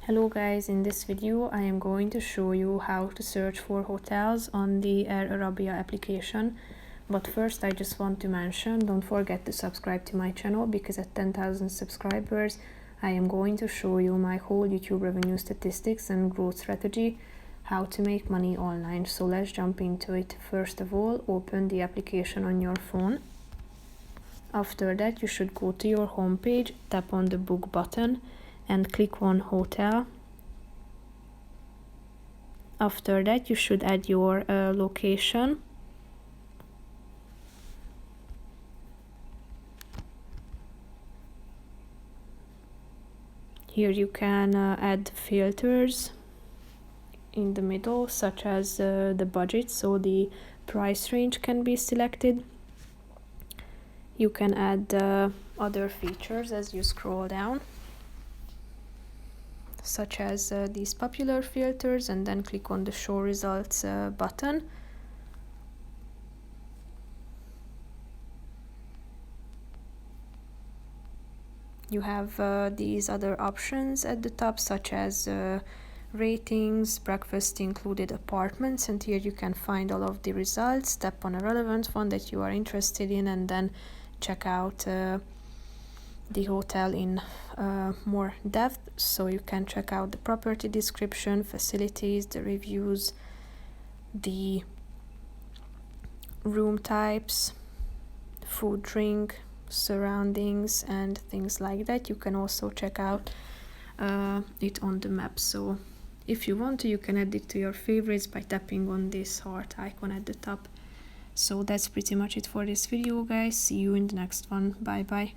Hello guys, in this video I am going to show you how to search for hotels on the Air Arabia application. But first I just want to mention, don't forget to subscribe to my channel because at 10,000 subscribers I am going to show you my whole YouTube revenue statistics and growth strategy, how to make money online. So let's jump into it. First of all, open the application on your phone. After that you should go to your home page, tap on the book button and click on hotel. After that you should add your location. Here you can add filters in the middle, such as the budget, so the price range can be selected. You can add other features as you scroll down, such as these popular filters, and then click on the show results button. You have these other options at the top, such as ratings, breakfast included, apartments, and here you can find all of the results. Tap on a relevant one that you are interested in and then check out the hotel in more depth. So you can check out the property description, facilities, the reviews, the room types, food, drink, surroundings, and things like that. You can also check out it on the map. So if you want to, you can add it to your favorites by tapping on this heart icon at the top. So that's pretty much it for this video, guys. See you in the next one. Bye bye.